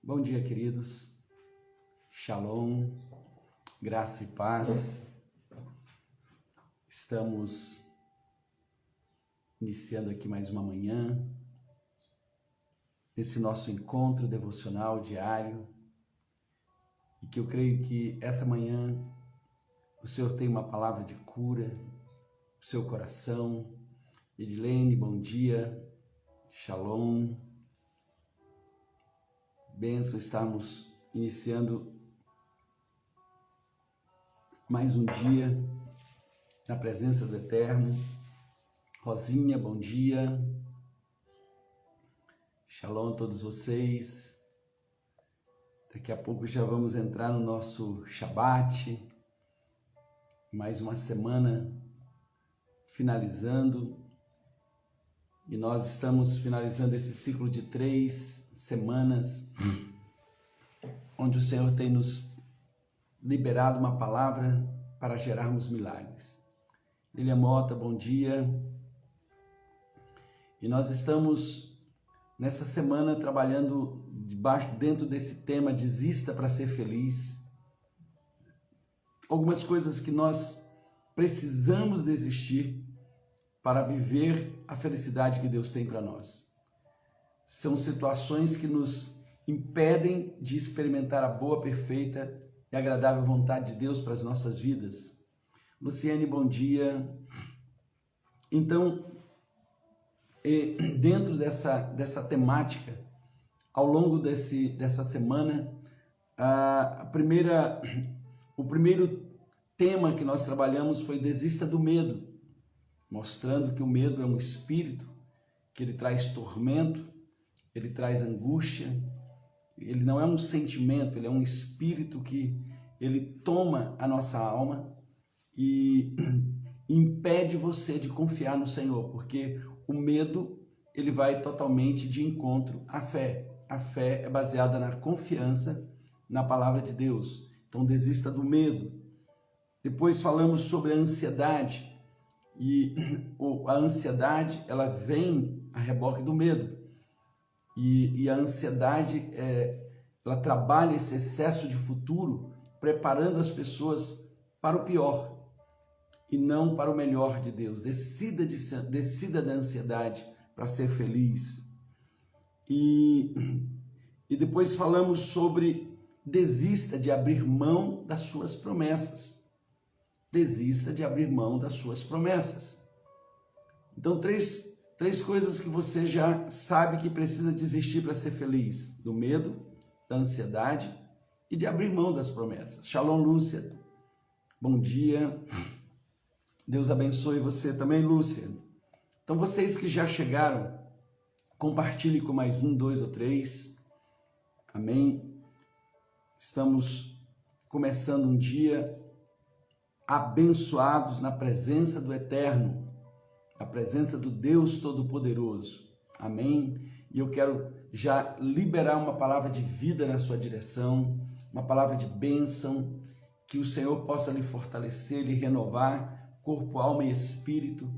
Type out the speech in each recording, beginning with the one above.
Bom dia, queridos. Shalom, graça e paz. Estamos iniciando aqui mais uma manhã, nesse nosso encontro devocional diário, e que eu creio que essa manhã o Senhor tem uma palavra de cura no seu coração. Edilene, bom dia. Shalom. Bênção, estamos iniciando mais um dia na presença do Eterno. Rosinha, bom dia. Shalom a todos vocês. Daqui a pouco já vamos entrar no nosso Shabat. Mais uma semana finalizando. E nós estamos finalizando esse ciclo de 3 semanas, onde o Senhor tem nos liberado uma palavra para gerarmos milagres. Lília Mota, bom dia. E nós estamos nessa semana trabalhando dentro desse tema Desista para ser feliz. Algumas coisas que nós precisamos desistir para viver a felicidade que Deus tem para nós. São situações que nos impedem de experimentar a boa, perfeita e agradável vontade de Deus para as nossas vidas. Luciane, bom dia. Então, dentro dessa temática, ao longo dessa semana, o primeiro tema que nós trabalhamos foi Desista do Medo, mostrando que o medo é um espírito, que ele traz tormento, ele traz angústia, ele não é um sentimento, ele é um espírito que ele toma a nossa alma e impede você de confiar no Senhor, porque o medo, ele vai totalmente de encontro à fé. A fé é baseada na confiança na palavra de Deus. Então, desista do medo. Depois falamos sobre a ansiedade. E a ansiedade, ela vem a reboque do medo. E a ansiedade, ela trabalha esse excesso de futuro, preparando as pessoas para o pior e não para o melhor de Deus. Decida da ansiedade para ser feliz. E depois falamos sobre desista de abrir mão das suas promessas. Desista de abrir mão das suas promessas. Então, três coisas que você já sabe que precisa desistir para ser feliz: do medo, da ansiedade e de abrir mão das promessas. Shalom, Lúcia. Bom dia. Deus abençoe você também, Lúcia. Então, vocês que já chegaram, compartilhe com mais 1, 2 ou 3. Amém? Estamos começando um dia abençoados na presença do Eterno, na presença do Deus Todo-Poderoso. Amém? E eu quero já liberar uma palavra de vida na sua direção, uma palavra de bênção, que o Senhor possa lhe fortalecer, lhe renovar, corpo, alma e espírito,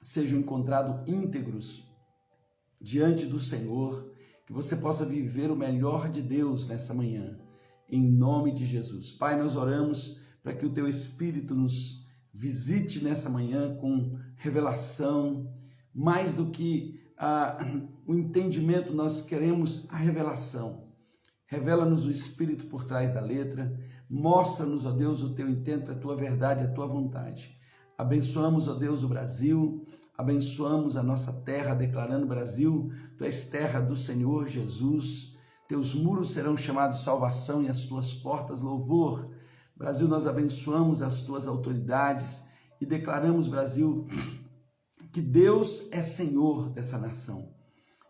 sejam encontrados íntegros diante do Senhor, que você possa viver o melhor de Deus nessa manhã, em nome de Jesus. Pai, nós oramos para que o Teu Espírito nos visite nessa manhã com revelação. Mais do que o entendimento, nós queremos a revelação. Revela-nos o Espírito por trás da letra. Mostra-nos, ó Deus, o Teu intento, a Tua verdade, a Tua vontade. Abençoamos, ó Deus, o Brasil. Abençoamos a nossa terra, declarando: Brasil, Tu és terra do Senhor Jesus. Teus muros serão chamados salvação e as Tuas portas louvor. Brasil, nós abençoamos as Tuas autoridades e declaramos, Brasil, que Deus é Senhor dessa nação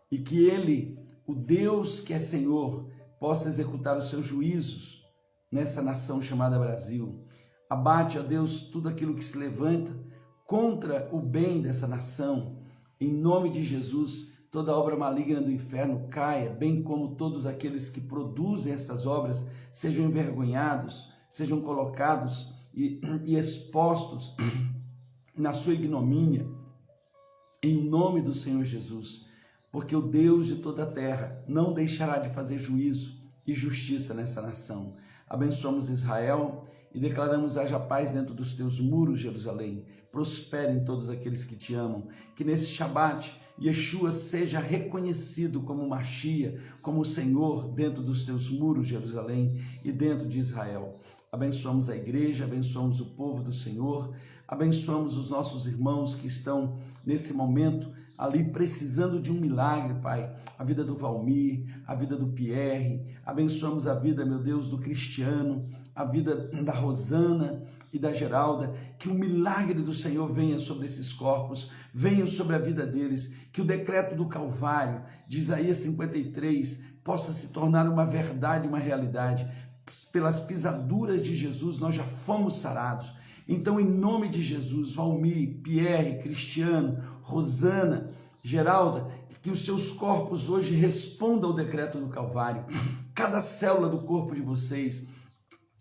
e que Ele, o Deus que é Senhor, possa executar os seus juízos nessa nação chamada Brasil. Abate, ó Deus, tudo aquilo que se levanta contra o bem dessa nação. Em nome de Jesus, toda obra maligna do inferno caia, bem como todos aqueles que produzem essas obras sejam envergonhados, sejam colocados e expostos na sua ignomínia, em nome do Senhor Jesus. porque o Deus de toda a terra não deixará de fazer juízo e justiça nessa nação. Abençoamos Israel e declaramos: haja paz dentro dos teus muros, Jerusalém. Prosperem todos aqueles que te amam. Que nesse Shabat, Yeshua seja reconhecido como Mashiach, como o Senhor dentro dos teus muros, Jerusalém, e dentro de Israel. Abençoamos a igreja, abençoamos o povo do Senhor, abençoamos os nossos irmãos que estão nesse momento ali precisando de um milagre, Pai. A vida do Valmir, a vida do Pierre, abençoamos a vida, meu Deus, do Cristiano, a vida da Rosana e da Geralda. Que o milagre do Senhor venha sobre esses corpos, venha sobre a vida deles, que o decreto do Calvário de Isaías 53 possa se tornar uma verdade, uma realidade. Pelas pisaduras de Jesus nós já fomos sarados. Então, em nome de Jesus, Valmir, Pierre, Cristiano, Rosana, Geralda, que os seus corpos hoje respondam ao decreto do Calvário. Cada célula do corpo de vocês,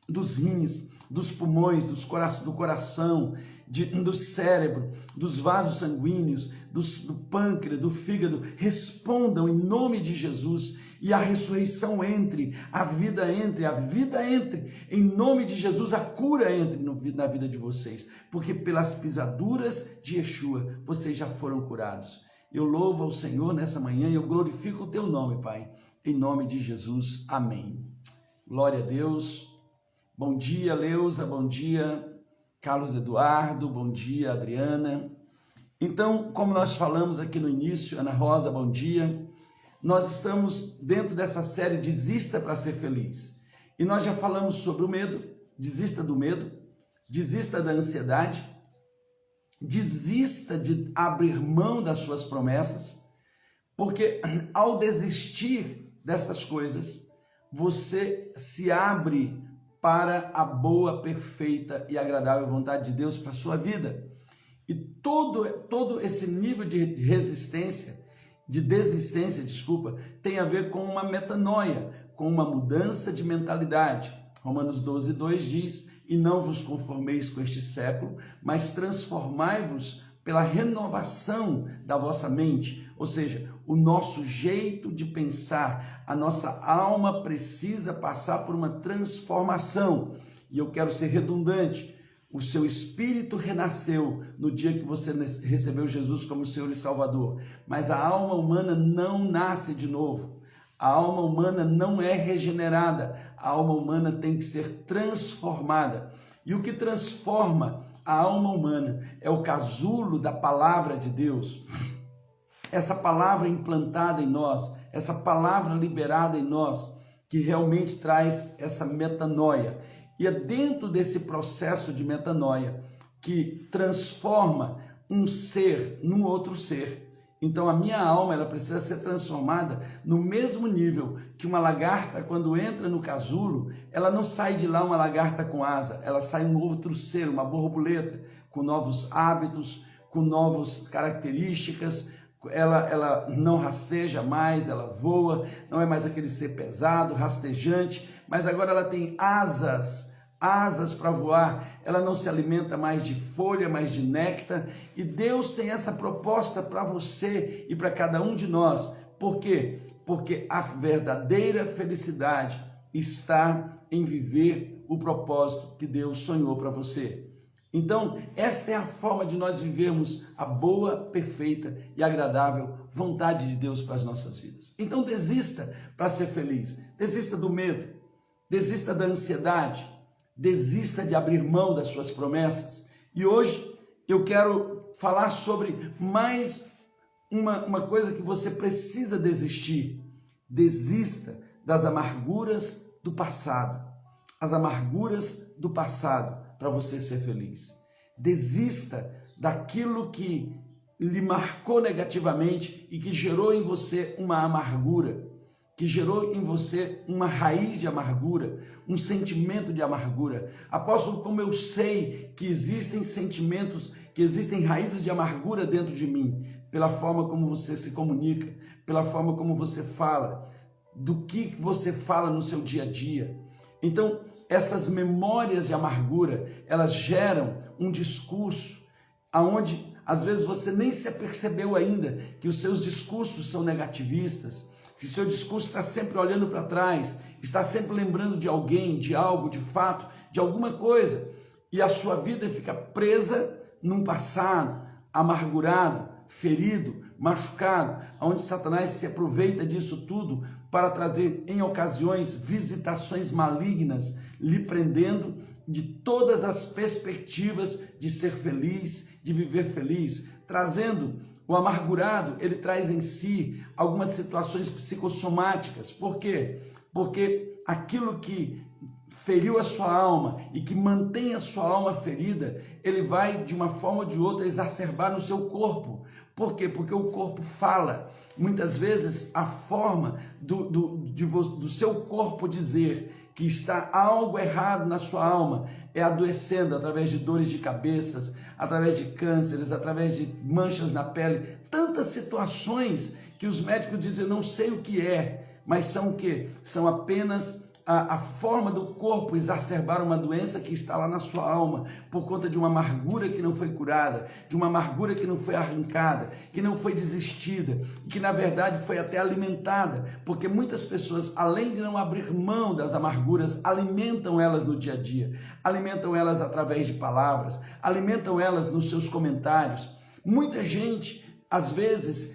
dos rins, dos pulmões, do coração, do cérebro, dos vasos sanguíneos, do pâncreas, do fígado, respondam em nome de Jesus, e a ressurreição entre, a vida entre, em nome de Jesus, a cura entre na vida de vocês, porque pelas pisaduras de Yeshua, vocês já foram curados. Eu louvo ao Senhor nessa manhã e eu glorifico o teu nome, Pai, em nome de Jesus, amém. Glória a Deus. Bom dia, Leusa, bom dia, Carlos Eduardo, bom dia, Adriana. Então, como nós falamos aqui no início, Ana Rosa, bom dia. Nós estamos dentro dessa série Desista para Ser Feliz. E nós já falamos sobre o medo, desista do medo, desista da ansiedade, desista de abrir mão das suas promessas, porque ao desistir dessas coisas, você se abre para a boa, perfeita e agradável vontade de Deus para a sua vida. E todo esse nível de resistência, de desistência, tem a ver com uma metanoia, com uma mudança de mentalidade. Romanos 12:2 diz: e não vos conformeis com este século, mas transformai-vos pela renovação da vossa mente. Ou seja, o nosso jeito de pensar, a nossa alma precisa passar por uma transformação. E eu quero ser redundante. O seu espírito renasceu no dia que você recebeu Jesus como Senhor e Salvador, mas a alma humana não nasce de novo. A alma humana não é regenerada. A alma humana tem que ser transformada. E o que transforma a alma humana é o casulo da palavra de Deus. Essa palavra implantada em nós, essa palavra liberada em nós, que realmente traz essa metanoia. E é dentro desse processo de metanoia que transforma um ser num outro ser. Então a minha alma, ela precisa ser transformada no mesmo nível que uma lagarta, quando entra no casulo, ela não sai de lá uma lagarta com asa, ela sai um outro ser, uma borboleta, com novos hábitos, com novas características. Ela não rasteja mais, ela voa, não é mais aquele ser pesado, rastejante, mas agora ela tem asas para voar, ela não se alimenta mais de folha, mais de néctar, e Deus tem essa proposta para você e para cada um de nós. Por quê? Porque a verdadeira felicidade está em viver o propósito que Deus sonhou para você. Então, esta é a forma de nós vivermos a boa, perfeita e agradável vontade de Deus para as nossas vidas. Então, desista para ser feliz. Desista do medo, desista da ansiedade, desista de abrir mão das suas promessas. E hoje eu quero falar sobre mais uma coisa que você precisa desistir. Desista das amarguras do passado. As amarguras do passado para você ser feliz. Desista daquilo que lhe marcou negativamente e que gerou em você uma amargura, que gerou em você uma raiz de amargura, um sentimento de amargura. Apóstolo, como eu sei que existem sentimentos, que existem raízes de amargura dentro de mim? Pela forma como você se comunica, pela forma como você fala, do que você fala no seu dia a dia. Então, essas memórias de amargura, elas geram um discurso onde Às vezes você nem se apercebeu ainda que os seus discursos são negativistas, que seu discurso está sempre olhando para trás, está sempre lembrando de alguém, de algo, de fato, de alguma coisa, e a sua vida fica presa num passado amargurado, ferido, machucado, onde Satanás se aproveita disso tudo para trazer em ocasiões visitações malignas, lhe prendendo de todas as perspectivas de ser feliz, de viver feliz, trazendo o amargurado, ele traz em si algumas situações psicossomáticas. Por quê? Porque aquilo que feriu a sua alma e que mantém a sua alma ferida, ele vai de uma forma ou de outra exacerbar no seu corpo. Por quê? Porque o corpo fala. Muitas vezes a forma do seu corpo dizer que está algo errado na sua alma é adoecendo através de dores de cabeças, através de cânceres, através de manchas na pele, tantas situações que os médicos dizem, eu não sei o que é, mas são o quê? São apenas a forma do corpo exacerbar uma doença que está lá na sua alma, por conta de uma amargura que não foi curada, de uma amargura que não foi arrancada, que não foi desistida, que na verdade foi até alimentada, porque muitas pessoas, além de não abrir mão das amarguras, alimentam elas no dia a dia, alimentam elas através de palavras, alimentam elas nos seus comentários. Muita gente, às vezes,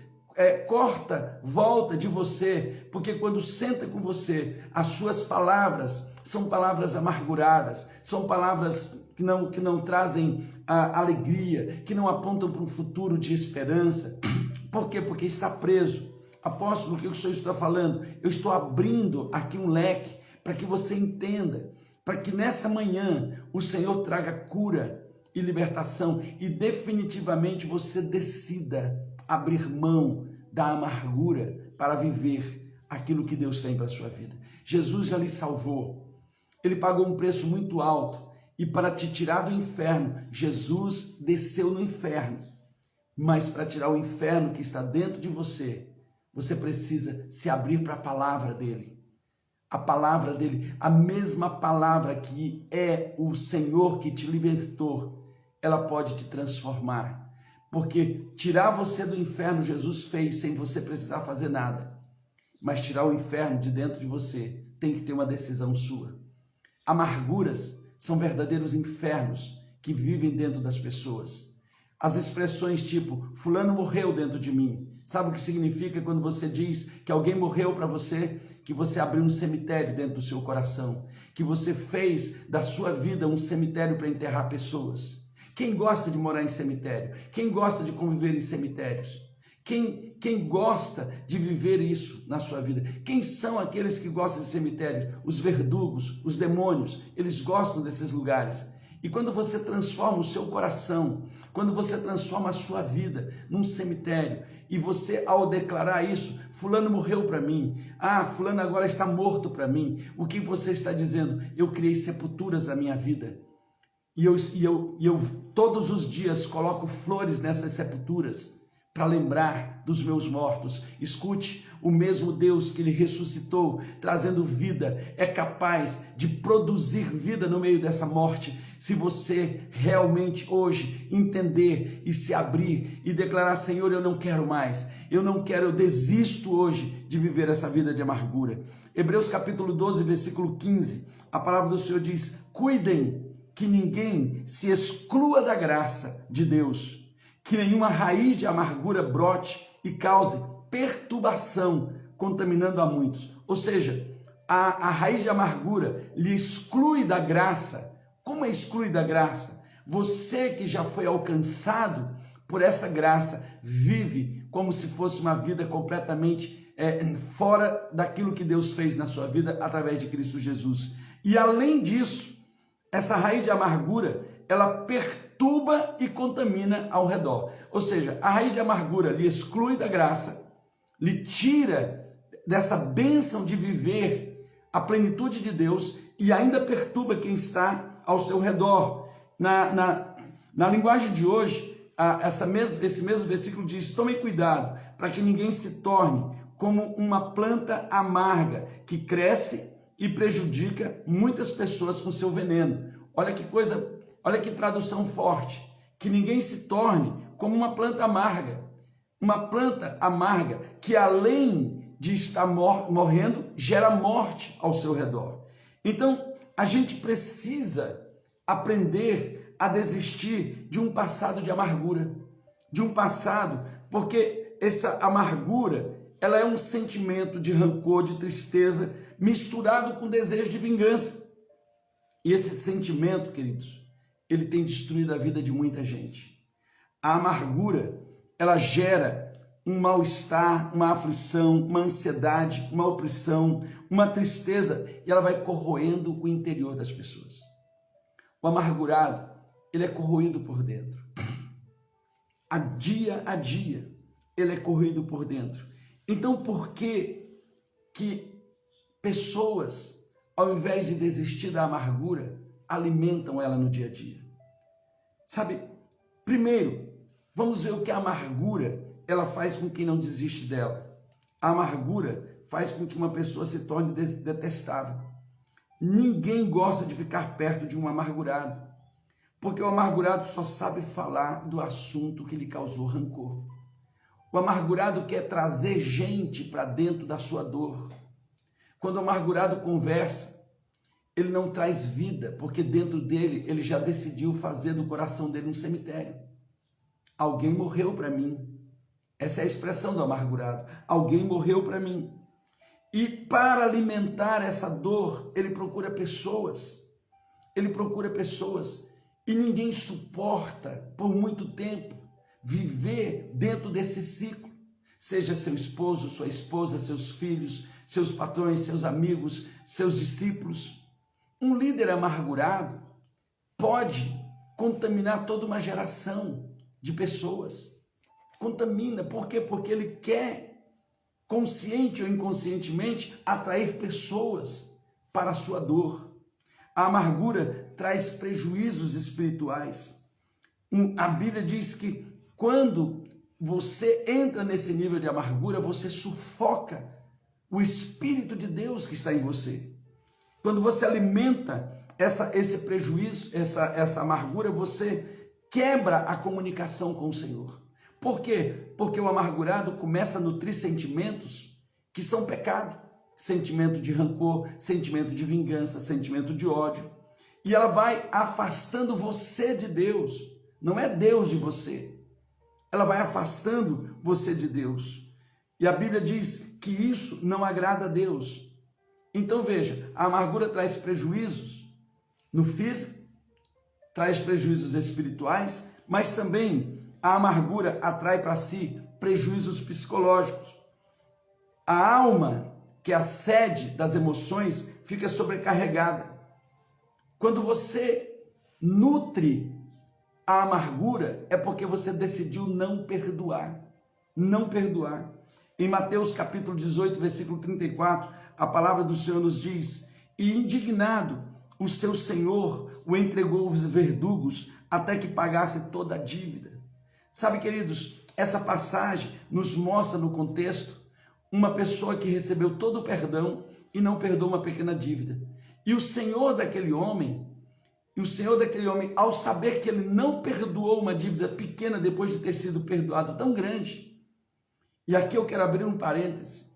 corta, volta de você, porque quando senta com você, as suas palavras são palavras amarguradas, são palavras que não trazem alegria, que não apontam para um futuro de esperança. Por quê? Porque está preso. Apóstolo, o que o senhor está falando? Eu estou abrindo aqui um leque para que você entenda, para que nessa manhã o Senhor traga cura e libertação e definitivamente você decida abrir mão da amargura para viver aquilo que Deus tem para a sua vida. Jesus já lhe salvou, ele pagou um preço muito alto e para te tirar do inferno, Jesus desceu no inferno, mas para tirar o inferno que está dentro de você, você precisa se abrir para a palavra dele. A palavra dele, a mesma palavra que é o Senhor que te libertou, ela pode te transformar. Porque tirar você do inferno Jesus fez sem você precisar fazer nada. Mas tirar o inferno de dentro de você tem que ter uma decisão sua. Amarguras são verdadeiros infernos que vivem dentro das pessoas. As expressões tipo, fulano morreu dentro de mim. Sabe o que significa quando você diz que alguém morreu para você? Que você abriu um cemitério dentro do seu coração. Que você fez da sua vida um cemitério para enterrar pessoas. Quem gosta de morar em cemitério? Quem gosta de conviver em cemitérios? Quem gosta de viver isso na sua vida? Quem são aqueles que gostam de cemitério? Os verdugos, os demônios, eles gostam desses lugares. E quando você transforma o seu coração, quando você transforma a sua vida num cemitério, e você ao declarar isso, fulano morreu para mim, fulano agora está morto para mim, o que você está dizendo? Eu criei sepulturas na minha vida. E eu todos os dias coloco flores nessas sepulturas para lembrar dos meus mortos. Escute, o mesmo Deus que lhe ressuscitou, trazendo vida, é capaz de produzir vida no meio dessa morte, se você realmente hoje entender e se abrir e declarar, Senhor, eu não quero mais, eu desisto hoje de viver essa vida de amargura. Hebreus capítulo 12, versículo 15, a palavra do Senhor diz, cuidem que ninguém se exclua da graça de Deus, que nenhuma raiz de amargura brote e cause perturbação, contaminando a muitos. Ou seja, a raiz de amargura lhe exclui da graça. Como exclui da graça? Você que já foi alcançado por essa graça, vive como se fosse uma vida completamente fora daquilo que Deus fez na sua vida através de Cristo Jesus. E além disso, essa raiz de amargura, ela perturba e contamina ao redor. Ou seja, a raiz de amargura lhe exclui da graça, lhe tira dessa bênção de viver a plenitude de Deus e ainda perturba quem está ao seu redor. Na linguagem de hoje, esse mesmo versículo diz, tomem cuidado para que ninguém se torne como uma planta amarga que cresce e prejudica muitas pessoas com seu veneno. Olha que coisa, olha que tradução forte. Que ninguém se torne como uma planta amarga. Uma planta amarga que, além de estar morrendo, gera morte ao seu redor. Então, a gente precisa aprender a desistir de um passado de amargura, de um passado, porque essa amargura, ela é um sentimento de rancor, de tristeza, misturado com desejo de vingança. E esse sentimento, queridos, ele tem destruído a vida de muita gente. A amargura, ela gera um mal-estar, uma aflição, uma ansiedade, uma opressão, uma tristeza, e ela vai corroendo o interior das pessoas. O amargurado, ele é corroído por dentro. A dia, ele é corroído por dentro. Então, por que pessoas, ao invés de desistir da amargura, alimentam ela no dia a dia? Sabe, primeiro, vamos ver o que a amargura ela faz com quem não desiste dela. A amargura faz com que uma pessoa se torne detestável. Ninguém gosta de ficar perto de um amargurado, porque o amargurado só sabe falar do assunto que lhe causou rancor. O amargurado quer trazer gente para dentro da sua dor. Quando o amargurado conversa, ele não traz vida, porque dentro dele ele já decidiu fazer do coração dele um cemitério. Alguém morreu para mim. Essa é a expressão do amargurado. Alguém morreu para mim. E para alimentar essa dor, ele procura pessoas. Ele procura pessoas. E ninguém suporta por muito tempo viver dentro desse ciclo. Seja seu esposo, sua esposa, seus filhos, seus patrões, seus amigos, seus discípulos. Um líder amargurado pode contaminar toda uma geração de pessoas. Contamina, por quê? Porque ele quer, consciente ou inconscientemente, atrair pessoas para a sua dor. A amargura traz prejuízos espirituais. A Bíblia diz que quando você entra nesse nível de amargura, você sufoca o Espírito de Deus que está em você. Quando você alimenta esse prejuízo, essa amargura, você quebra a comunicação com o Senhor. Por quê? Porque o amargurado começa a nutrir sentimentos que são pecado. Sentimento de rancor, sentimento de vingança, sentimento de ódio. E ela vai afastando você de Deus. Não é Deus de você. Ela vai afastando você de Deus. E a Bíblia diz que isso não agrada a Deus. Então veja, a amargura traz prejuízos no físico, traz prejuízos espirituais, mas também a amargura atrai para si prejuízos psicológicos. A alma, que é a sede das emoções, fica sobrecarregada. Quando você nutre a amargura, é porque você decidiu não perdoar. Não perdoar. Em Mateus capítulo 18, versículo 34, a palavra do Senhor nos diz: e indignado, o seu senhor o entregou aos verdugos até que pagasse toda a dívida. Sabe, queridos, essa passagem nos mostra no contexto uma pessoa que recebeu todo o perdão e não perdoou uma pequena dívida. E o senhor daquele homem, ao saber que ele não perdoou uma dívida pequena depois de ter sido perdoado tão grande, e aqui eu quero abrir um parêntese,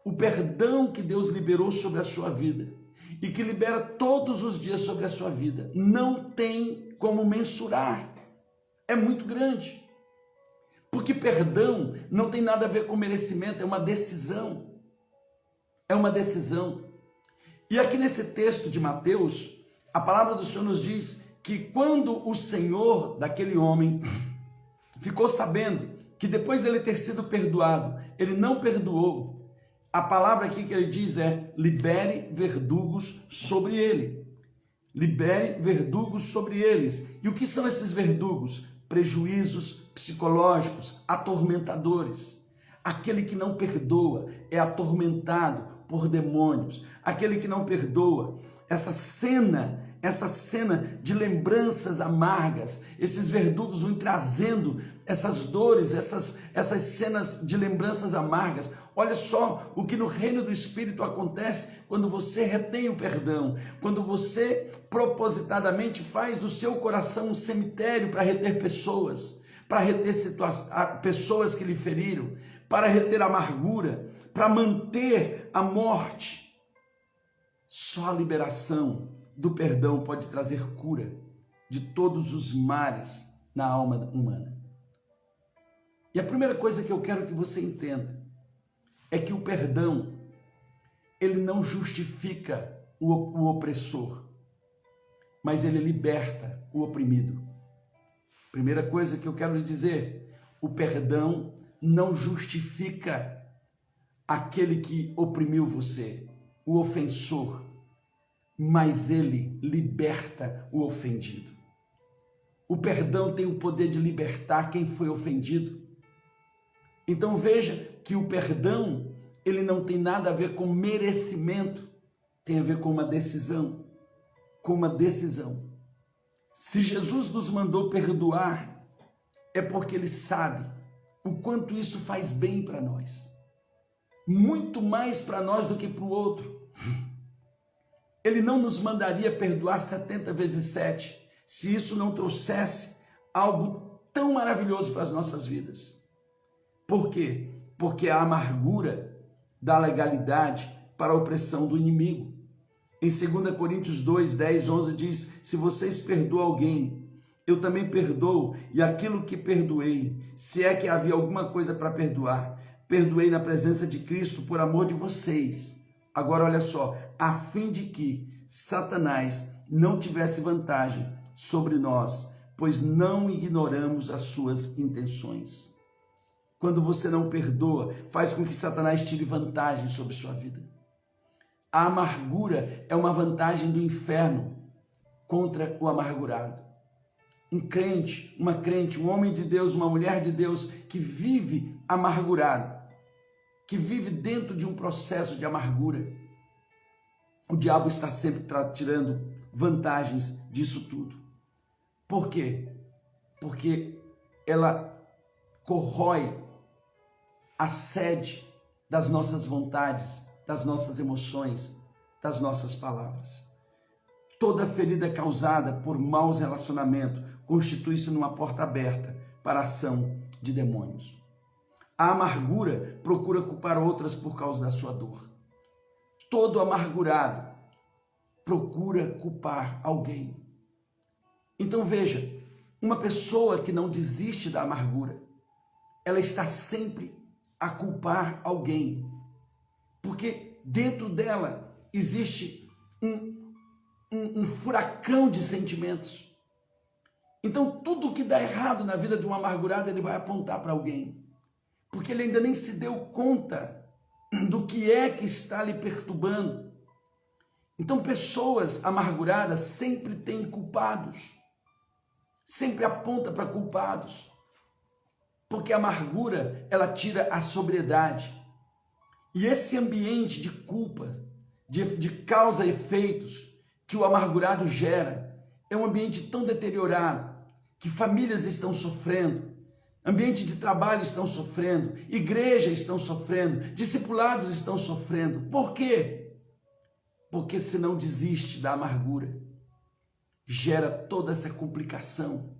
o perdão que Deus liberou sobre a sua vida e que libera todos os dias sobre a sua vida, não tem como mensurar, é muito grande. Porque perdão não tem nada a ver com merecimento, é uma decisão. É uma decisão. E aqui nesse texto de Mateus, a palavra do Senhor nos diz que quando o senhor daquele homem ficou sabendo que depois dele ter sido perdoado, ele não perdoou, a palavra aqui que ele diz é: libere verdugos sobre ele. Libere verdugos sobre eles. E o que são esses verdugos? Prejuízos psicológicos, atormentadores. Aquele que não perdoa é atormentado por demônios. Aquele que não perdoa, essa cena de lembranças amargas, esses verdugos vão trazendo essas dores, essas cenas de lembranças amargas. Olha só o que no reino do Espírito acontece quando você retém o perdão, quando você propositadamente faz do seu coração um cemitério para reter pessoas, para reter pessoas que lhe feriram, para reter a amargura, para manter a morte. Só a liberação do perdão pode trazer cura de todos os males na alma humana. E a primeira coisa que eu quero que você entenda é que o perdão, ele não justifica o opressor, mas ele liberta o oprimido. Primeira coisa que eu quero lhe dizer, o perdão não justifica aquele que oprimiu você, o ofensor, mas ele liberta o ofendido. O perdão tem o poder de libertar quem foi ofendido. Então veja que o perdão, ele não tem nada a ver com merecimento, tem a ver com uma decisão, Se Jesus nos mandou perdoar, é porque ele sabe o quanto isso faz bem para nós. Muito mais para nós do que para o outro. Ele não nos mandaria perdoar 70 vezes 7, se isso não trouxesse algo tão maravilhoso para as nossas vidas. Por quê? Porque a amargura dá legalidade para a opressão do inimigo. Em 2 Coríntios 2, 10, 11 diz, se vocês perdoam alguém, eu também perdoo, e aquilo que perdoei, se é que havia alguma coisa para perdoar, perdoei na presença de Cristo por amor de vocês. Agora olha só, a fim de que Satanás não tivesse vantagem sobre nós, pois não ignoramos as suas intenções. Quando você não perdoa, faz com que Satanás tire vantagem sobre sua vida. A amargura é uma vantagem do inferno contra o amargurado. Um crente, uma crente, um homem de Deus, uma mulher de Deus que vive amargurado, que vive dentro de um processo de amargura, o diabo está sempre tirando vantagens disso tudo. Por quê? Porque ela corrói a sede das nossas vontades, das nossas emoções, das nossas palavras. Toda ferida causada por maus relacionamentos constitui-se numa porta aberta para a ação de demônios. A amargura procura culpar outras por causa da sua dor. Todo amargurado procura culpar alguém. Então veja, uma pessoa que não desiste da amargura, ela está sempre a culpar alguém. Porque dentro dela existe um furacão de sentimentos. Então tudo que dá errado na vida de um amargurado, ele vai apontar para alguém. Porque ele ainda nem se deu conta do que é que está lhe perturbando. Então pessoas amarguradas sempre têm culpados. Sempre aponta para culpados. Porque a amargura, ela tira a sobriedade. E esse ambiente de culpa, de causa e efeitos que o amargurado gera, é um ambiente tão deteriorado que famílias estão sofrendo, ambiente de trabalho estão sofrendo, igrejas estão sofrendo, discipulados estão sofrendo. Por quê? Porque se não desiste da amargura, gera toda essa complicação.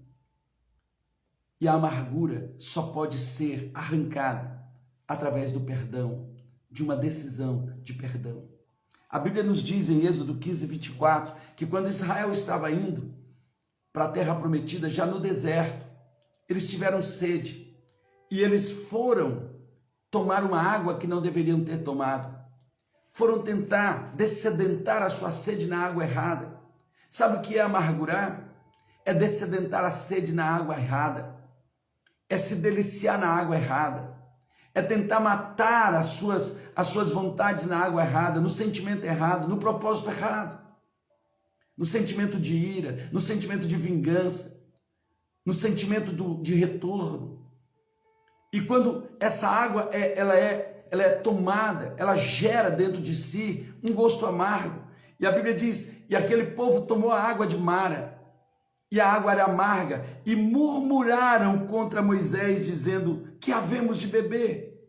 E a amargura só pode ser arrancada através do perdão, de uma decisão de perdão. A Bíblia nos diz em Êxodo 15, 24, que quando Israel estava indo para a terra prometida, já no deserto, eles tiveram sede e eles foram tomar uma água que não deveriam ter tomado. Foram tentar dessedentar a sua sede na água errada. Sabe o que é amargurar? É dessedentar a sede na água errada. É se deliciar na água errada. É tentar matar as suas vontades na água errada, no sentimento errado, no propósito errado. No sentimento de ira, no sentimento de vingança, no sentimento de retorno. E quando essa água ela é tomada, ela gera dentro de si um gosto amargo. E a Bíblia diz, e aquele povo tomou a água de Mara, e a água era amarga, e murmuraram contra Moisés, dizendo, que havemos de beber?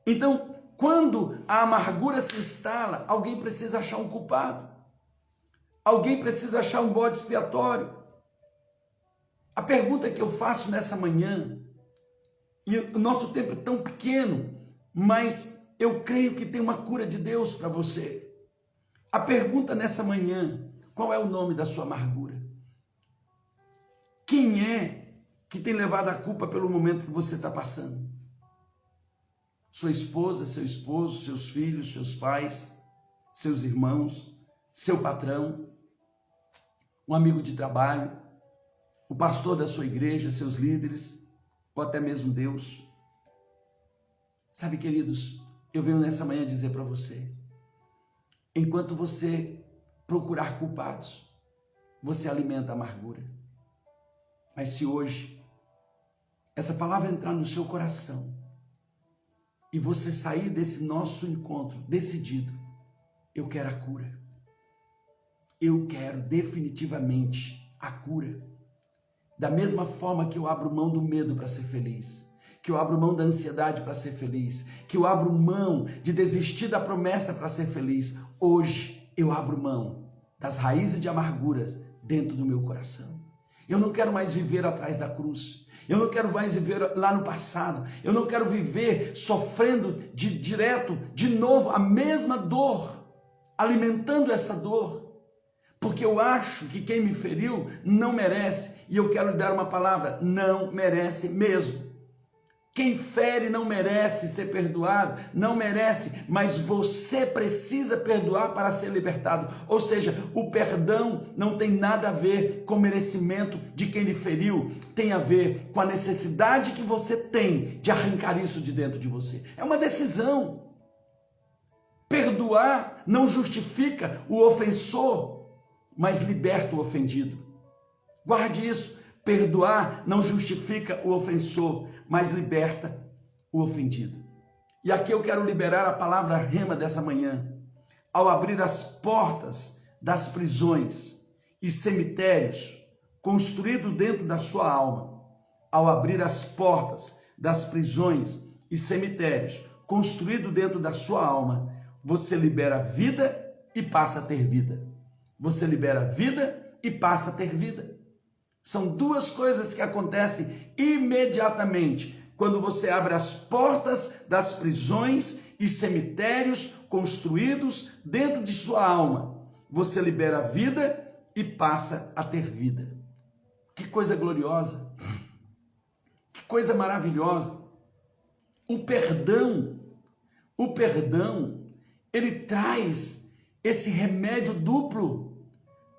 Então, quando a amargura se instala, alguém precisa achar um culpado. Alguém precisa achar um bode expiatório. A pergunta que eu faço nessa manhã, e o nosso tempo é tão pequeno, mas eu creio que tem uma cura de Deus para você. A pergunta nessa manhã: qual é o nome da sua amargura? Quem é que tem levado a culpa pelo momento que você está passando? Sua esposa, seu esposo, seus filhos, seus pais, seus irmãos, seu patrão, um amigo de trabalho, o pastor da sua igreja, seus líderes, ou até mesmo Deus. Sabe, queridos, eu venho nessa manhã dizer para você, enquanto você procurar culpados, você alimenta a amargura. Mas se hoje essa palavra entrar no seu coração e você sair desse nosso encontro decidido, eu quero a cura. Eu quero definitivamente a cura. Da mesma forma que eu abro mão do medo para ser feliz, que eu abro mão da ansiedade para ser feliz, que eu abro mão de desistir da promessa para ser feliz, hoje eu abro mão das raízes de amarguras dentro do meu coração. Eu não quero mais viver atrás da cruz. Eu não quero mais viver lá no passado. Eu não quero viver sofrendo direto, de novo, a mesma dor, alimentando essa dor, porque eu acho que quem me feriu não merece, e eu quero lhe dar uma palavra: não merece mesmo. Quem fere não merece ser perdoado, não merece, mas você precisa perdoar para ser libertado. Ou seja, o perdão não tem nada a ver com o merecimento de quem lhe feriu, tem a ver com a necessidade que você tem de arrancar isso de dentro de você. É uma decisão. Perdoar não justifica o ofensor, mas liberta o ofendido. Guarde isso. Perdoar não justifica o ofensor, mas liberta o ofendido. E aqui eu quero liberar a palavra rema dessa manhã. Ao abrir as portas das prisões e cemitérios construídos dentro da sua alma, ao abrir as portas das prisões e cemitérios construídos dentro da sua alma, você libera vida e passa a ter vida. Você libera vida e passa a ter vida. São duas coisas que acontecem imediatamente quando você abre as portas das prisões e cemitérios construídos dentro de sua alma. Você libera vida e passa a ter vida. Que coisa gloriosa! Que coisa maravilhosa! O perdão, ele traz esse remédio duplo,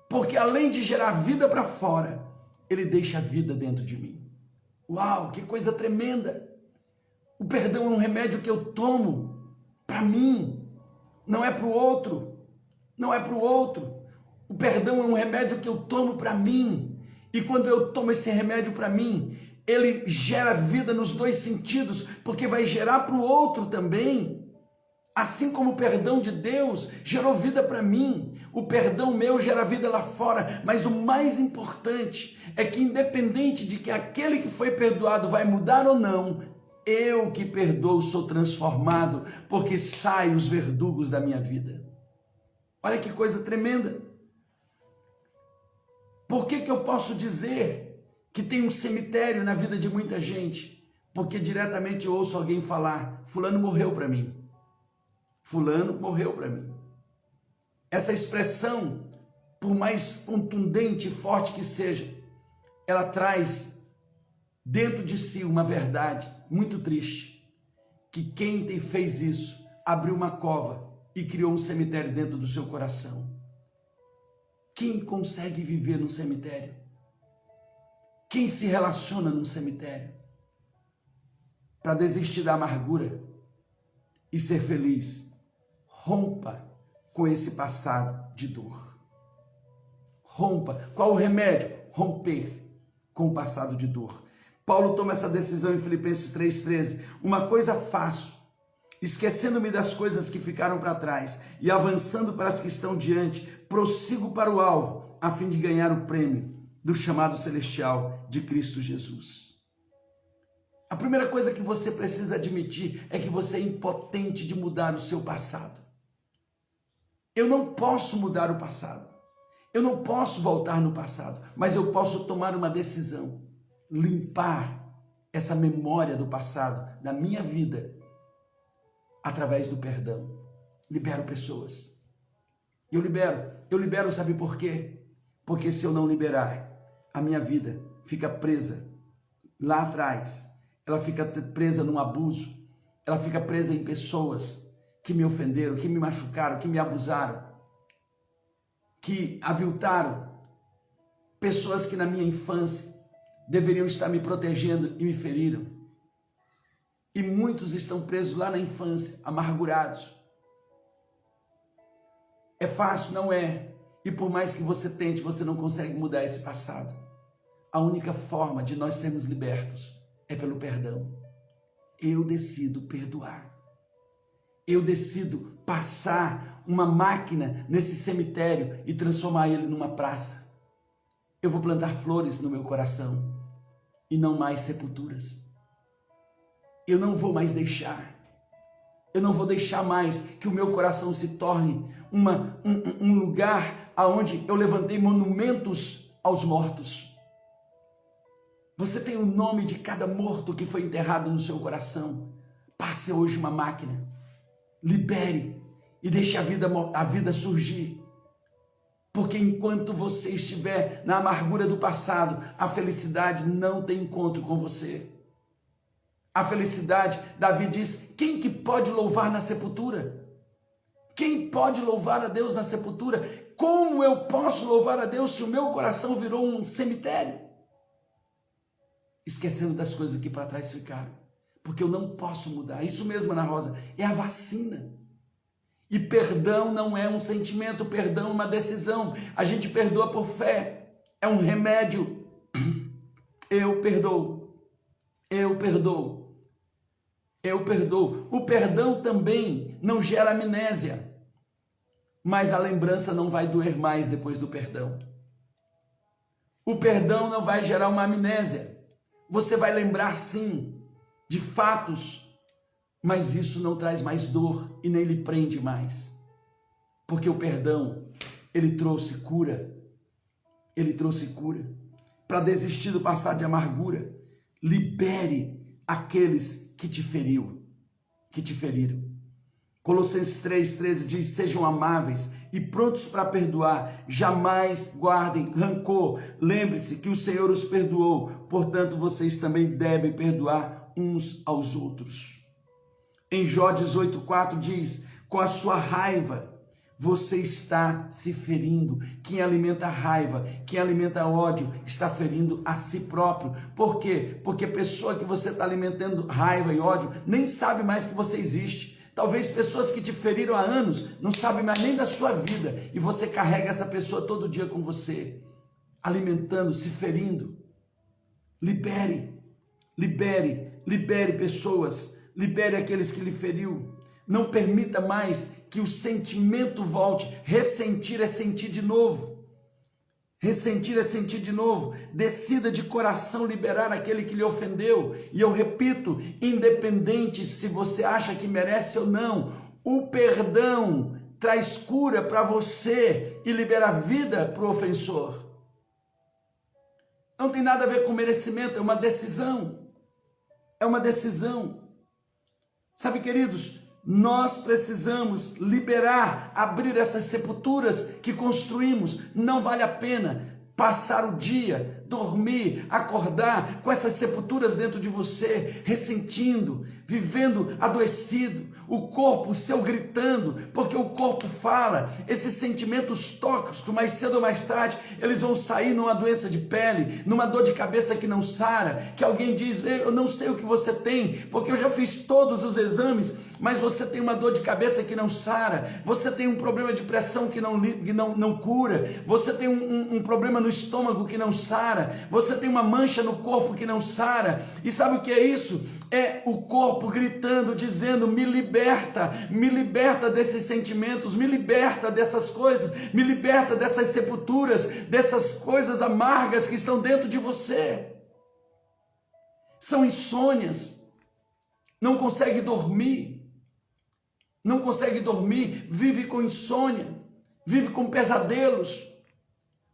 porque além de gerar vida para fora, ele deixa a vida dentro de mim. Uau, que coisa tremenda! O perdão é um remédio que eu tomo para mim, não é para o outro, não é para o outro. O perdão é um remédio que eu tomo para mim, e quando eu tomo esse remédio para mim, ele gera vida nos dois sentidos, porque vai gerar para o outro também. Assim como o perdão de Deus gerou vida para mim, o perdão meu gera vida lá fora. Mas o mais importante é que, independente de que aquele que foi perdoado vai mudar ou não, eu que perdoo sou transformado, porque saem os verdugos da minha vida. Olha que coisa tremenda. Por que eu posso dizer que tem um cemitério na vida de muita gente? Porque diretamente eu ouço alguém falar: fulano morreu para mim. Fulano morreu para mim. Essa expressão, por mais contundente e forte que seja, ela traz dentro de si uma verdade muito triste, que quem fez isso abriu uma cova e criou um cemitério dentro do seu coração. Quem consegue viver num cemitério? Quem se relaciona num cemitério? Para desistir da amargura e ser feliz, rompa com esse passado de dor. Rompa. Qual o remédio? Romper com o passado de dor. Paulo toma essa decisão em Filipenses 3,13. Uma coisa faço, esquecendo-me das coisas que ficaram para trás e avançando para as que estão diante, prossigo para o alvo, a fim de ganhar o prêmio do chamado celestial de Cristo Jesus. A primeira coisa que você precisa admitir é que você é impotente de mudar o seu passado. Eu não posso mudar o passado. Eu não posso voltar no passado, mas eu posso tomar uma decisão. limpar essa memória do passado da minha vida através do perdão. Libero pessoas. Eu libero, sabe por quê? Porque se eu não liberar, a minha vida fica presa lá atrás. Ela fica presa num abuso. Ela fica presa em pessoas que me ofenderam, que me machucaram, que me abusaram, que aviltaram. Pessoas que na minha infância deveriam estar me protegendo e me feriram. E muitos estão presos lá na infância, amargurados. É fácil? Não é. E por mais que você tente, você não consegue mudar esse passado. A única forma de nós sermos libertos é pelo perdão. Eu decido perdoar. Eu decido passar uma máquina nesse cemitério e transformar ele numa praça. Eu vou plantar flores no meu coração e não mais sepulturas. Eu não vou mais deixar. Eu não vou deixar mais que o meu coração se torne um lugar aonde eu levantei monumentos aos mortos. Você tem o nome de cada morto que foi enterrado no seu coração. Passe hoje uma máquina. Libere e deixe a vida surgir. Porque enquanto você estiver na amargura do passado, a felicidade não tem encontro com você. A felicidade, Davi diz, quem que pode louvar na sepultura? Quem pode louvar a Deus na sepultura? Como eu posso louvar a Deus se o meu coração virou um cemitério? Esquecendo das coisas que para trás ficaram. Porque eu não posso mudar. Isso mesmo, Ana Rosa, é a vacina. E perdão não é um sentimento, perdão é uma decisão. A gente perdoa por fé. É um remédio. Eu perdoo. Eu perdoo. Eu perdoo. O perdão também não gera amnésia. Mas a lembrança não vai doer mais depois do perdão. O perdão não vai gerar uma amnésia. Você vai lembrar sim de fatos, mas isso não traz mais dor e nem lhe prende mais. Porque o perdão, ele trouxe cura. Ele trouxe cura. Para desistir do passado de amargura, libere aqueles que te feriram. Colossenses 3,13 diz, sejam amáveis e prontos para perdoar, jamais guardem rancor. Lembre-se que o Senhor os perdoou, portanto vocês também devem perdoar uns aos outros. Em Jó 18,4 diz, com a sua raiva você está se ferindo. Quem alimenta raiva, quem alimenta ódio, está ferindo a si próprio. Por quê? Porque a pessoa que você está alimentando raiva e ódio nem sabe mais que você existe. Talvez pessoas que te feriram há anos não sabem mais nem da sua vida. E você carrega essa pessoa todo dia com você, alimentando, se ferindo. Libere pessoas. Libere aqueles que lhe feriu. Não permita mais que o sentimento volte. Ressentir é sentir de novo. Ressentir é sentir de novo. Decida de coração liberar aquele que lhe ofendeu. E eu repito, independente se você acha que merece ou não, o perdão traz cura para você e libera vida para o ofensor. Não tem nada a ver com merecimento, é uma decisão. É uma decisão. Sabe, queridos, nós precisamos liberar, abrir essas sepulturas que construímos. Não vale a pena passar o dia, dormir, acordar com essas sepulturas dentro de você, ressentindo, vivendo adoecido, o corpo seu gritando, porque o corpo fala, esses sentimentos tóxicos, mais cedo ou mais tarde, eles vão sair numa doença de pele, numa dor de cabeça que não sara, que alguém diz, eu não sei o que você tem, porque eu já fiz todos os exames, mas você tem uma dor de cabeça que não sara, você tem um problema de pressão que não cura, você tem um problema no estômago que não sara, você tem uma mancha no corpo que não sara, e sabe o que é isso? É o corpo gritando, dizendo, me liberta desses sentimentos, me liberta dessas coisas, me liberta dessas sepulturas, dessas coisas amargas que estão dentro de você. São insônias, não consegue dormir, vive com insônia, vive com pesadelos.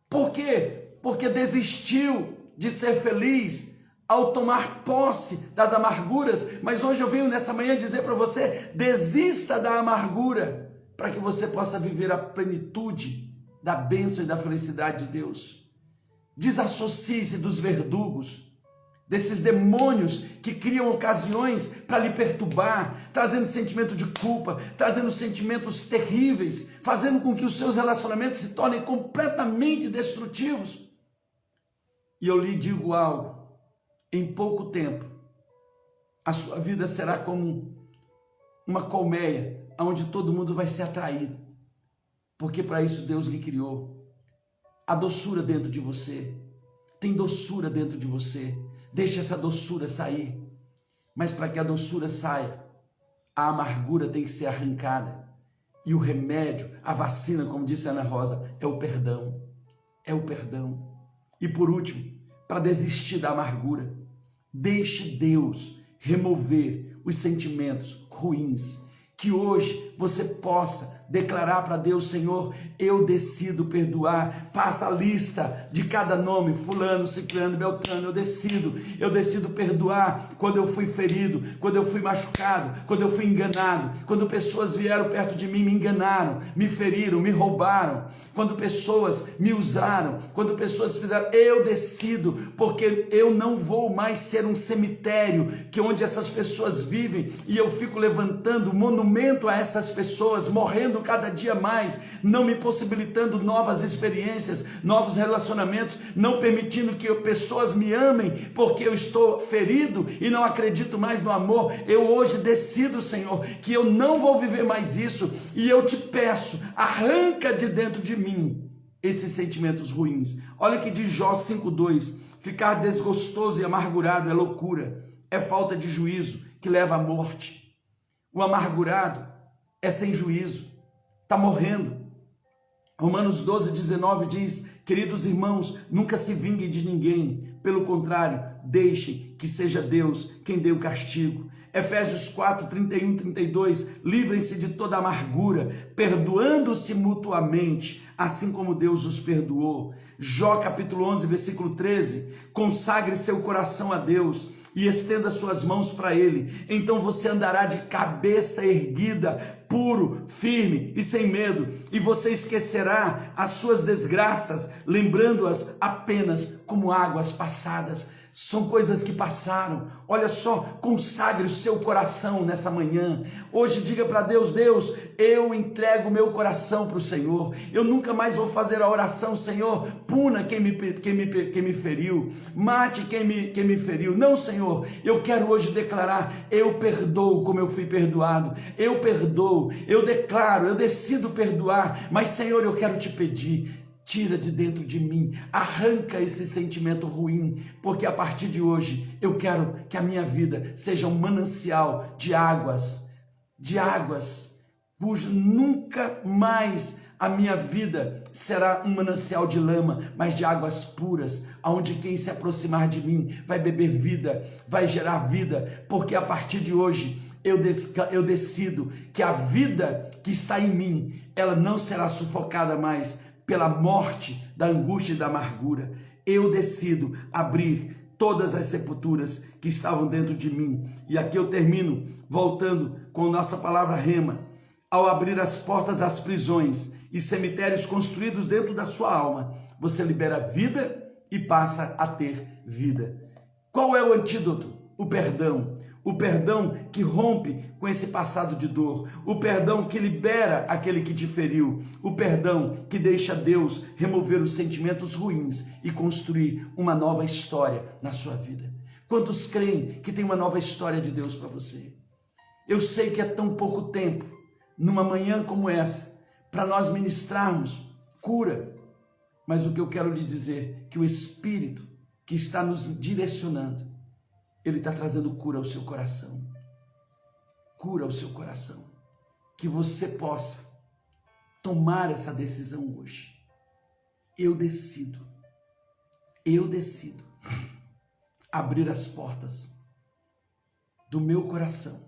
Por quê? Porque desistiu de ser feliz ao tomar posse das amarguras, mas hoje eu venho nessa manhã dizer para você, desista da amargura, para que você possa viver a plenitude da bênção e da felicidade de Deus. Desassocie-se dos verdugos, desses demônios que criam ocasiões para lhe perturbar, trazendo sentimento de culpa, trazendo sentimentos terríveis, fazendo com que os seus relacionamentos se tornem completamente destrutivos. E eu lhe digo algo, em pouco tempo, a sua vida será como uma colmeia, onde todo mundo vai ser atraído, porque para isso Deus lhe criou. A doçura dentro de você, tem doçura dentro de você, deixa essa doçura sair, mas para que a doçura saia, a amargura tem que ser arrancada, e o remédio, a vacina, como disse Ana Rosa, é o perdão, E por último, para desistir da amargura, deixe Deus remover os sentimentos ruins, que hoje você possa declarar para Deus: Senhor, eu decido perdoar. Passa a lista de cada nome, fulano, ciclano, beltrano, eu decido perdoar quando eu fui ferido, quando eu fui machucado, quando eu fui enganado, quando pessoas vieram perto de mim, me enganaram, me feriram, me roubaram, quando pessoas me usaram, quando pessoas fizeram, eu decido, porque eu não vou mais ser um cemitério, que onde essas pessoas vivem, e eu fico levantando monumento a essas pessoas, morrendo cada dia mais, não me possibilitando novas experiências, novos relacionamentos, não permitindo que pessoas me amem, porque eu estou ferido e não acredito mais no amor. Eu hoje decido, Senhor, que eu não vou viver mais isso, e eu te peço, arranca de dentro de mim esses sentimentos ruins. Olha o que diz Jó 5:2, ficar desgostoso e amargurado é loucura, é falta de juízo que leva à morte. O amargurado é sem juízo, está morrendo. Romanos 12:19 diz: queridos irmãos, nunca se vinguem de ninguém, pelo contrário, deixem que seja Deus quem dê o castigo. Efésios 4:31-32, livrem-se de toda amargura, perdoando-se mutuamente, assim como Deus os perdoou. Jó capítulo 11, versículo 13, consagre seu coração a Deus e estenda suas mãos para Ele, então você andará de cabeça erguida, puro, firme e sem medo, e você esquecerá as suas desgraças, lembrando-as apenas como águas passadas. São coisas que passaram. Olha só, consagre o seu coração nessa manhã. Hoje diga para Deus: Deus, eu entrego o meu coração para o Senhor. Eu nunca mais vou fazer a oração: Senhor, puna quem me feriu, mate quem me feriu. Não, Senhor, eu quero hoje declarar: eu perdoo como eu fui perdoado. Eu perdoo, eu declaro, eu decido perdoar. Mas, Senhor, eu quero te pedir, tira de dentro de mim, arranca esse sentimento ruim, porque a partir de hoje eu quero que a minha vida seja um manancial de águas, cujo nunca mais a minha vida será um manancial de lama, mas de águas puras, aonde quem se aproximar de mim vai beber vida, vai gerar vida, porque a partir de hoje eu decido que a vida que está em mim, ela não será sufocada mais pela morte, da angústia e da amargura. Eu decido abrir todas as sepulturas que estavam dentro de mim. E aqui eu termino voltando com nossa palavra rema. Ao abrir as portas das prisões e cemitérios construídos dentro da sua alma, você libera vida e passa a ter vida. Qual é o antídoto? O perdão. O perdão que rompe com esse passado de dor, o perdão que libera aquele que te feriu, o perdão que deixa Deus remover os sentimentos ruins e construir uma nova história na sua vida. Quantos creem que tem uma nova história de Deus para você? Eu sei que é tão pouco tempo, numa manhã como essa, para nós ministrarmos cura, mas o que eu quero lhe dizer é que o Espírito que está nos direcionando, Ele está trazendo cura ao seu coração. Cura ao seu coração. Que você possa tomar essa decisão hoje. Eu decido abrir as portas do meu coração.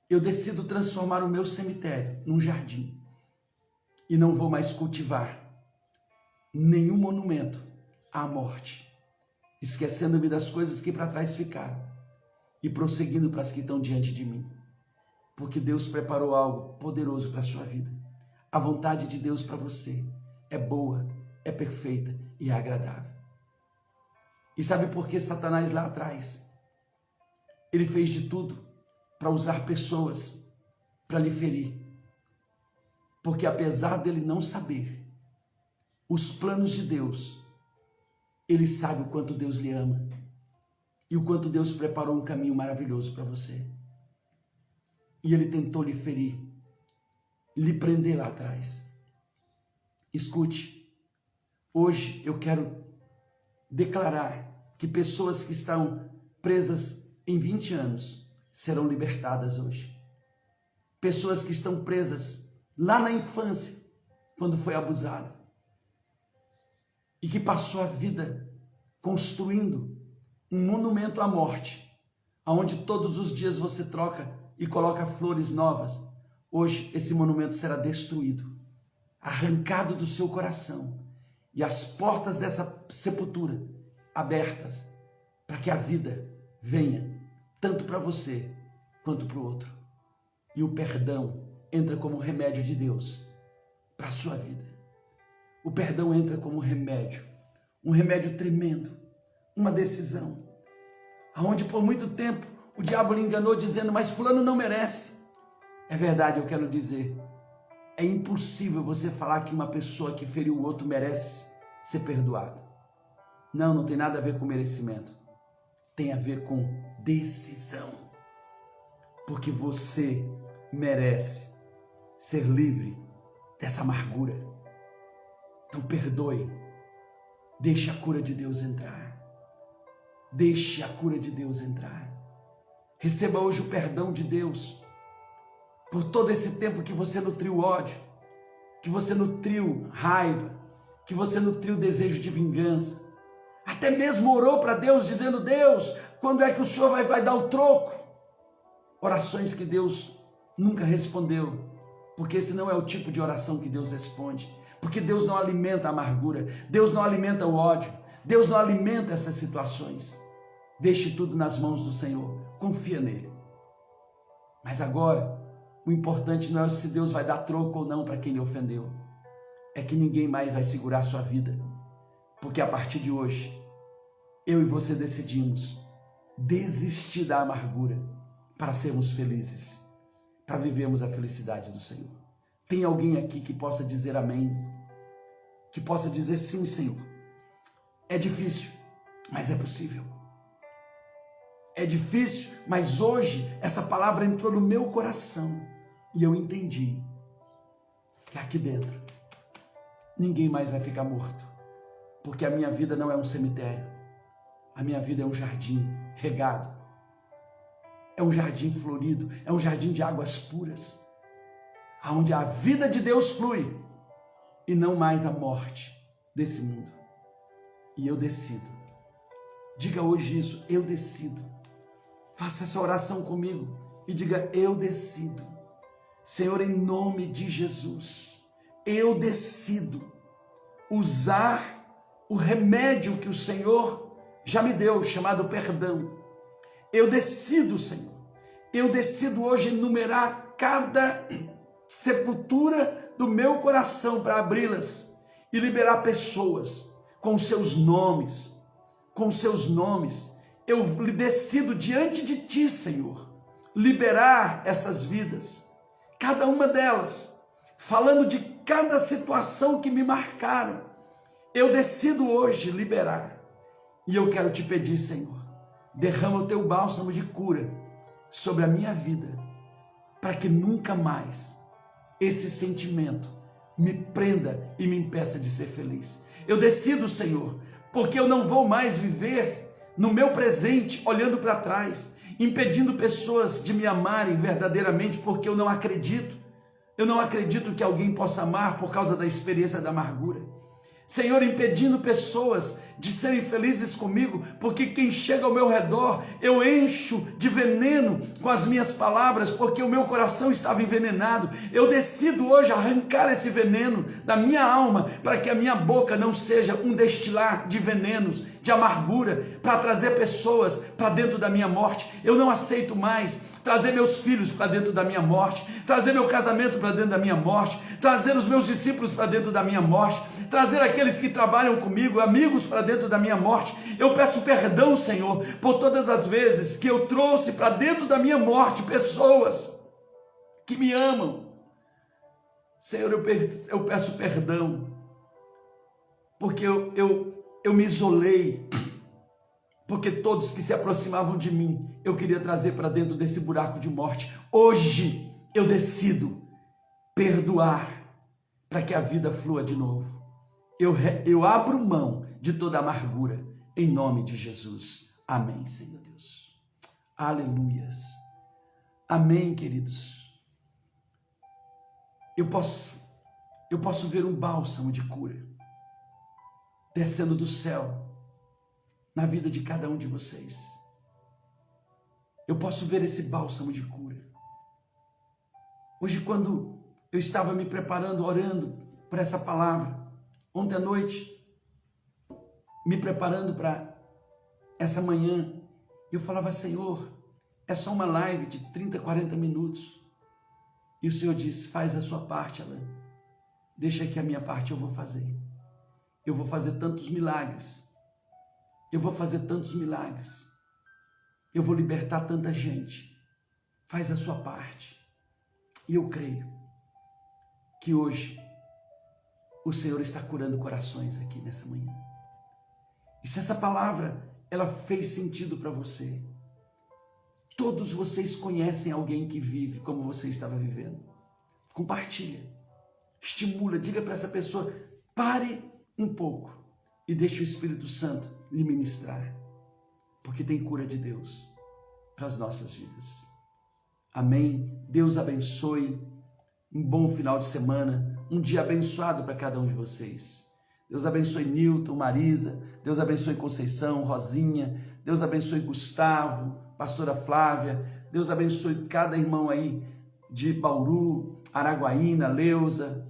Eu decido transformar o meu cemitério num jardim. E não vou mais cultivar nenhum monumento à morte. esquecendo-me das coisas que para trás ficaram e prosseguindo para as que estão diante de mim. Porque Deus preparou algo poderoso para a sua vida. A vontade de Deus para você é boa, é perfeita e é agradável. E sabe por que Satanás lá atrás, ele fez de tudo para usar pessoas para lhe ferir? Porque apesar dele não saber os planos de Deus, ele sabe o quanto Deus lhe ama e o quanto Deus preparou um caminho maravilhoso para você. E ele tentou lhe ferir, lhe prender lá atrás. Escute, hoje eu quero declarar que pessoas que estão presas em 20 anos serão libertadas hoje. Pessoas que estão presas lá na infância, quando foi abusada, e que passou a vida construindo um monumento à morte, aonde todos os dias você troca e coloca flores novas. Hoje esse monumento será destruído, arrancado do seu coração, e as portas dessa sepultura abertas, para que a vida venha, tanto para você quanto para o outro. E o perdão entra como remédio de Deus para a sua vida. O perdão entra como remédio, um remédio tremendo, uma decisão, aonde por muito tempo o diabo lhe enganou dizendo, mas fulano não merece. É verdade, eu quero dizer, é impossível você falar que uma pessoa que feriu o outro merece ser perdoado. Não, não tem nada a ver com merecimento. Tem a ver com decisão. Porque você merece ser livre dessa amargura. Então perdoe. Deixe a cura de Deus entrar. Deixe a cura de Deus entrar. Receba hoje o perdão de Deus por todo esse tempo que você nutriu ódio, que você nutriu raiva, que você nutriu desejo de vingança. Até mesmo orou para Deus dizendo, Deus, quando é que o Senhor vai dar o troco? Orações que Deus nunca respondeu, porque esse não é o tipo de oração que Deus responde, porque Deus não alimenta a amargura, Deus não alimenta o ódio, Deus não alimenta essas situações. Deixe tudo nas mãos do Senhor, confia nele. Mas agora, o importante não é se Deus vai dar troco ou não para quem lhe ofendeu, é que ninguém mais vai segurar a sua vida, porque a partir de hoje, eu e você decidimos desistir da amargura para sermos felizes, para vivermos a felicidade do Senhor. Tem alguém aqui que possa dizer amém? Que possa dizer sim, Senhor. É difícil, mas é possível. É difícil, mas hoje essa palavra entrou no meu coração e eu entendi que aqui dentro ninguém mais vai ficar morto, porque a minha vida não é um cemitério, a minha vida é um jardim regado, é um jardim florido, é um jardim de águas puras, onde a vida de Deus flui e não mais a morte desse mundo. E eu decido. Diga hoje isso, eu decido. Faça essa oração comigo e diga, eu decido. Senhor, em nome de Jesus, eu decido usar o remédio que o Senhor já me deu, chamado perdão. Eu decido, Senhor. Eu decido hoje enumerar cada sepultura do meu coração para abri-las e liberar pessoas com seus nomes, eu decido diante de Ti, Senhor, liberar essas vidas, cada uma delas, falando de cada situação que me marcaram, eu decido hoje liberar, e eu quero Te pedir, Senhor, derrama o Teu bálsamo de cura sobre a minha vida, para que nunca mais esse sentimento me prenda e me impeça de ser feliz. Eu decido, Senhor, porque eu não vou mais viver no meu presente, olhando para trás, impedindo pessoas de me amarem verdadeiramente, porque eu não acredito que alguém possa amar por causa da experiência da amargura. Senhor, impedindo pessoas de serem felizes comigo, porque quem chega ao meu redor, eu encho de veneno com as minhas palavras, porque o meu coração estava envenenado. Eu decido hoje arrancar esse veneno da minha alma, para que a minha boca não seja um destilar de venenos, de amargura, para trazer pessoas para dentro da minha morte. Eu não aceito mais trazer meus filhos para dentro da minha morte, trazer meu casamento para dentro da minha morte, trazer os meus discípulos para dentro da minha morte, trazer aqueles que trabalham comigo, amigos, para dentro da minha morte. Eu peço perdão, Senhor, por todas as vezes que eu trouxe para dentro da minha morte pessoas que me amam. Senhor, eu peço perdão, porque eu me isolei, porque todos que se aproximavam de mim, eu queria trazer para dentro desse buraco de morte. Hoje eu decido perdoar, para que a vida flua de novo. Eu abro mão de toda amargura, em nome de Jesus. Amém, Senhor Deus. Aleluias. Amém, queridos. Eu posso ver um bálsamo de cura descendo do céu na vida de cada um de vocês. Eu posso ver esse bálsamo de cura. Hoje, quando eu estava me preparando, orando para essa palavra, ontem à noite, me preparando para essa manhã, eu falava: Senhor, é só uma live de 30, 40 minutos. E o Senhor disse: faz a sua parte, Alan. Deixa que a minha parte eu vou fazer. Eu vou fazer tantos milagres. Eu vou fazer tantos milagres. Eu vou libertar tanta gente. Faz a sua parte. E eu creio que hoje o Senhor está curando corações aqui nessa manhã. E se essa palavra ela fez sentido para você, todos vocês conhecem alguém que vive como você estava vivendo. Compartilha, estimula, diga para essa pessoa: pare um pouco e deixe o Espírito Santo lhe ministrar, porque tem cura de Deus para as nossas vidas. Amém? Deus abençoe, um bom final de semana, um dia abençoado para cada um de vocês. Deus abençoe Nilton, Marisa, Deus abençoe Conceição, Rosinha, Deus abençoe Gustavo, pastora Flávia, Deus abençoe cada irmão aí de Bauru, Araguaína, Leusa,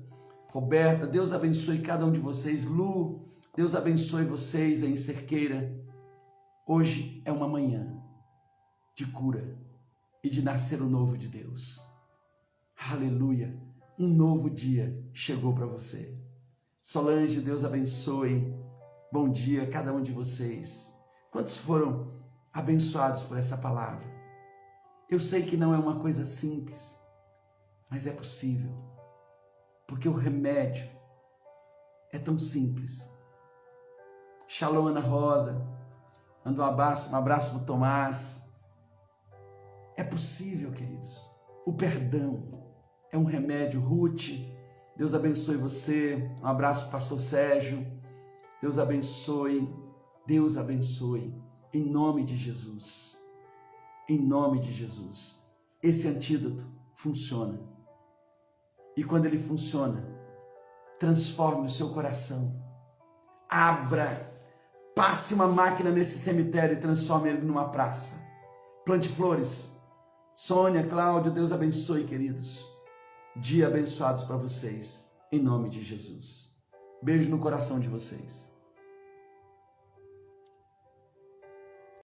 Roberta, Deus abençoe cada um de vocês, Lu, Deus abençoe vocês aí em Cerqueira. Hoje é uma manhã de cura e de nascer o novo de Deus. Aleluia! Um novo dia chegou para você. Solange, Deus abençoe. Bom dia a cada um de vocês. Quantos foram abençoados por essa palavra? Eu sei que não é uma coisa simples, mas é possível, porque o remédio é tão simples. Shalom, Ana Rosa, manda um abraço para o Tomás. É possível, queridos. O perdão é um remédio. Ruth, Deus abençoe você. Um abraço para o pastor Sérgio. Deus abençoe. Deus abençoe. Em nome de Jesus. Em nome de Jesus. Esse antídoto funciona. E quando ele funciona, transforme o seu coração. Abra, passe uma máquina nesse cemitério e transforme ele numa praça. Plante flores. Sônia, Cláudio, Deus abençoe, queridos. Dia abençoados para vocês, em nome de Jesus. Beijo no coração de vocês.